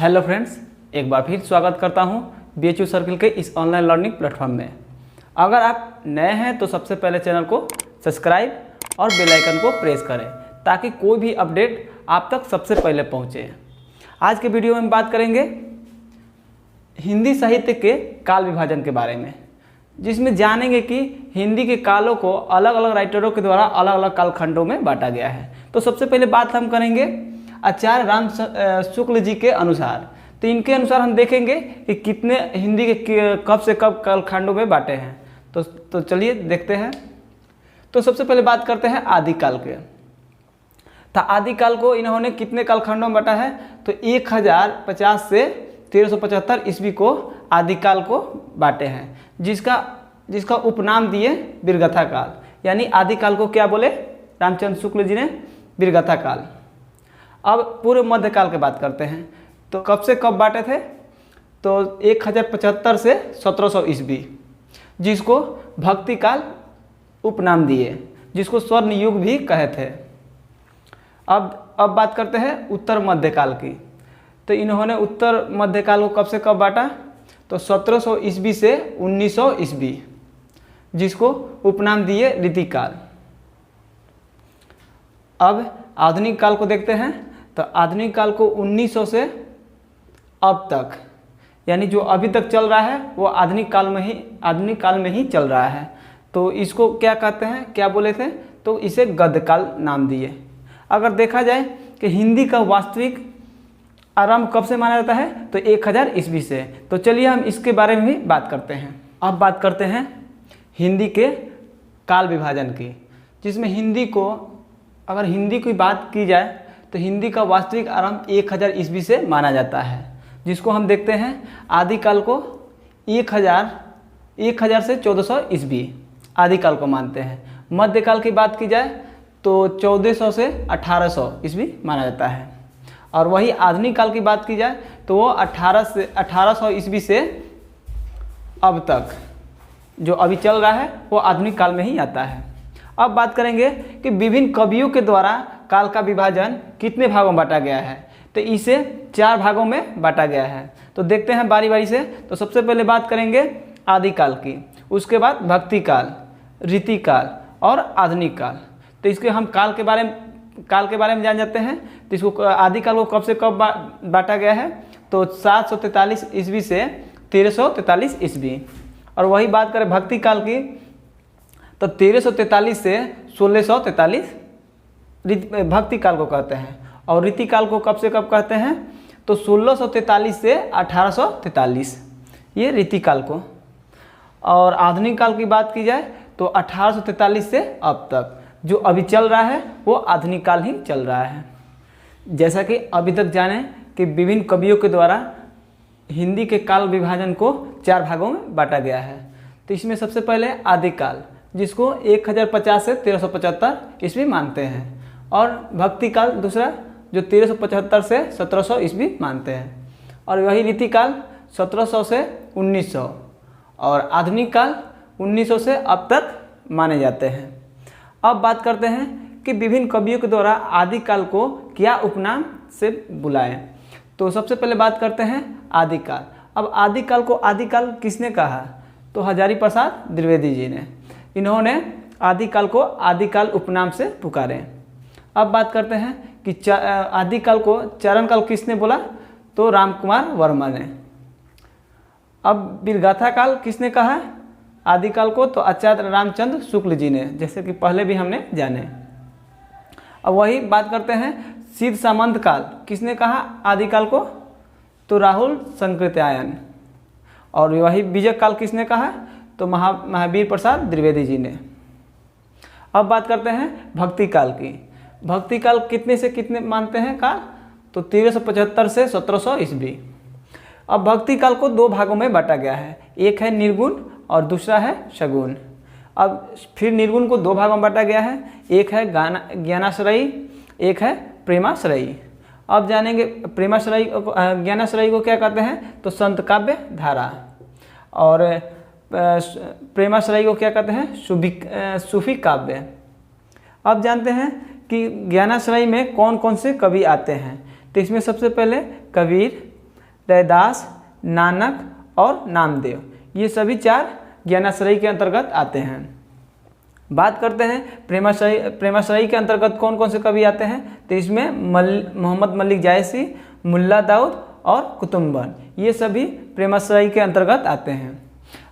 Hello friends, एक बार फिर स्वागत करता हूं BHU सर्किल के इस ऑनलाइन लर्निंग प्लेटफॉर्म में। अगर आप नए हैं तो सबसे पहले चैनल को सब्सक्राइब और बेल आइकन को प्रेस करें ताकि कोई भी अपडेट आप तक सबसे पहले पहुंचे। आज के वीडियो में बात करेंगे हिंदी साहित्य के काल विभाजन के बारे में, जिसमें जानेंगे कि हिंदी के कालों को अलग अलग राइटरों के द्वारा अलग अलग कालखंडों में बांटा गया है। तो सबसे पहले बात हम करेंगे आचार्य राम शुक्ल जी के अनुसार। तो इनके अनुसार हम देखेंगे कि कितने हिंदी के कब से कब कालखंडों में बांटे हैं। तो चलिए देखते हैं। तो सबसे पहले बात करते हैं आदिकाल के। तो आदिकाल को इन्होंने कितने कालखंडों में बांटा है? तो 1050 से 1375 ईस्वी को आदिकाल को बांटे हैं, जिसका उपनाम दिए वीरगाथा काल। यानी आदिकाल को क्या बोले रामचंद्र शुक्ल जी ने? वीरगाथा काल। अब पूर्व मध्यकाल की बात करते हैं। तो कब से कब बांटे थे? तो 1075 से 1700 ईस्वी, जिसको भक्ति काल उपनाम दिए, जिसको स्वर्ण युग भी कहे थे। अब बात करते हैं उत्तर मध्यकाल की। तो इन्होंने उत्तर मध्यकाल को कब से कब बांटा? तो 1700 ईस्वी से 1900 ईस्वी, जिसको उपनाम दिए रीतिकाल। अब आधुनिक काल को देखते हैं। तो आधुनिक काल को 1900 से अब तक, यानी जो अभी तक चल रहा है वो आधुनिक काल में ही चल रहा है। तो इसको क्या कहते हैं, क्या बोले थे? तो इसे गद्यकाल नाम दिए। अगर देखा जाए कि हिंदी का वास्तविक आरंभ कब से माना जाता है? तो 1000 ईस्वी से। तो चलिए हम इसके बारे में भी बात करते हैं। अब बात करते हैं हिंदी के काल विभाजन की, जिसमें अगर हिंदी की बात की जाए तो हिंदी का वास्तविक आरंभ 1000 ईस्वी से माना जाता है, जिसको हम देखते हैं आदिकाल को 1000 से 1400 ईस्वी आदिकाल को मानते हैं। मध्यकाल की बात की जाए तो 1400 से 1800 ईस्वी माना जाता है। और वही आधुनिक काल की बात की जाए तो वो 1800 ईस्वी से अब तक जो अभी चल रहा है वो आधुनिक काल में ही आता है। अब बात करेंगे कि विभिन्न कवियों के द्वारा काल का विभाजन कितने भागों में बांटा गया है। तो इसे 4 भागों में बांटा गया है। तो देखते हैं बारी बारी से। तो सबसे पहले बात करेंगे आदिकाल की, उसके बाद भक्ति काल, रीतिकाल और आधुनिक काल। तो इसके हम काल के बारे में जान जाते हैं। तो इसको आदिकाल को कब से कब बांटा गया है? तो 743 ईस्वी से 1343 ईस्वी। और वही बात करें भक्ति काल की तो 1343 से 1643 भक्ति काल को कहते हैं। और रीतिकाल को कब से कब कहते हैं? तो 1643 से 1843, ये रीतिकाल को। और आधुनिक काल की बात की जाए तो 1843 से अब तक जो अभी चल रहा है वो आधुनिक काल ही चल रहा है। जैसा कि अभी तक जाने कि विभिन्न कवियों के द्वारा हिंदी के काल विभाजन को 4 भागों में बांटा गया है। तो इसमें सबसे पहले आदिकाल, जिसको 1050 से 1375 ईस्वी मानते हैं। और भक्ति काल दूसरा, जो 1375 से 1700 ईस्वी मानते हैं। और वही रीतिकाल 1700 से 1900। और आधुनिक काल 1900 से अब तक माने जाते हैं। अब बात करते हैं कि विभिन्न कवियों के द्वारा आदिकाल को क्या उपनाम से बुलाएं। तो सबसे पहले बात करते हैं आदिकाल। अब आदिकाल को आदिकाल किसने कहा? तो हजारी प्रसाद द्विवेदी जी ने। इन्होंने आदिकाल को आदिकाल उपनाम से पुकारे। अब बात करते हैं कि आदिकाल को चरण काल किसने बोला? तो रामकुमार वर्मा ने। अब वीरगाथा काल किसने कहा आदिकाल को? तो आचार्य रामचंद्र शुक्ल जी ने, जैसे कि पहले भी हमने जाने। अब वही बात करते हैं सिद्ध सामंत काल किसने कहा आदिकाल को? तो राहुल संकृत्यायन। और वही बीजक काल किसने कहा? तो महावीर प्रसाद द्विवेदी जी ने। अब बात करते हैं भक्ति काल की। भक्ति काल कितने से कितने मानते हैं काल? तो 1375 से 1700 ईस्वी। अब भक्ति काल को 2 भागों में बांटा गया है, एक है निर्गुण और दूसरा है सगुण। अब फिर निर्गुण को 2 भागों में बांटा गया है, एक है ज्ञानाश्रयी, एक है प्रेमाश्रयी। अब जानेंगे प्रेमाश्रयी ज्ञानाश्रयी को क्या कहते हैं? तो संत काव्य धारा। और प्रेमाश्रयी को क्या कहते हैं? सूफी काव्य। अब जानते हैं कि ज्ञानाश्रयी में कौन कौन से कवि आते हैं। तो इसमें सबसे पहले कबीर, रैदास, नानक और नामदेव, ये सभी 4 ज्ञानाश्रयी के अंतर्गत आते हैं। बात करते हैं प्रेमाश्रयी के अंतर्गत कौन कौन से कवि आते हैं, तो इसमें मोहम्मद मलिक जायसी, मुल्ला दाऊद और कुतुम्बन, ये सभी प्रेमाश्रयी के अंतर्गत आते हैं।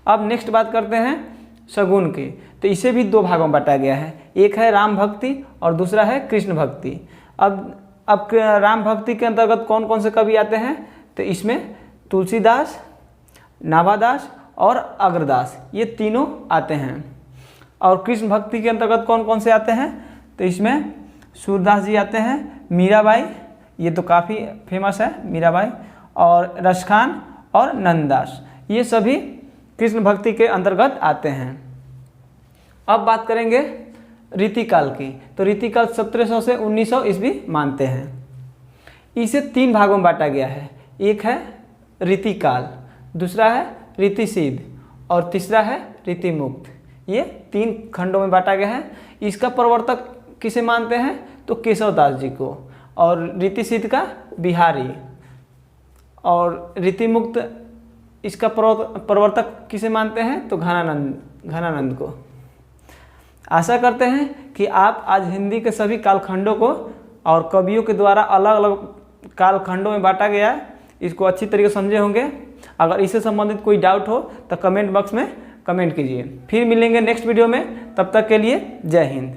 अब नेक्स्ट बात करते हैं शगुन की, तो इसे भी 2 भागों में बांटा गया है, एक है राम भक्ति और दूसरा है कृष्ण भक्ति। अब राम भक्ति के अंतर्गत कौन कौन से कवि आते हैं, तो इसमें तुलसीदास, नाभादास और अग्रदास, ये तीनों आते हैं। और कृष्ण भक्ति के अंतर्गत कौन कौन से आते हैं, तो इसमें सूरदास जी आते हैं, मीराबाई, ये तो काफ़ी फेमस है मीराबाई, और रसखान और नंददास, ये सभी कृष्ण भक्ति के अंतर्गत आते हैं। अब बात करेंगे रीतिकाल की, तो रीतिकाल 1700 से 1900 ईस्वी मानते हैं। इसे 3 भागों में बांटा गया है, एक है रीतिकाल, दूसरा है रीतिसिद्ध और तीसरा है रीतिमुक्त, ये 3 खंडों में बांटा गया है। इसका प्रवर्तक किसे मानते हैं, तो केशवदास जी को, और रीतिसिद्ध का बिहारी, और रीतिमुक्त इसका प्रवर्तक किसे मानते हैं, तो घनानंद को। आशा करते हैं कि आप आज हिंदी के सभी कालखंडों को और कवियों के द्वारा अलग अलग कालखंडों में बांटा गया है, इसको अच्छी तरीके से समझे होंगे। अगर इससे संबंधित कोई डाउट हो तो कमेंट बॉक्स में कमेंट कीजिए। फिर मिलेंगे नेक्स्ट वीडियो में, तब तक के लिए जय हिंद।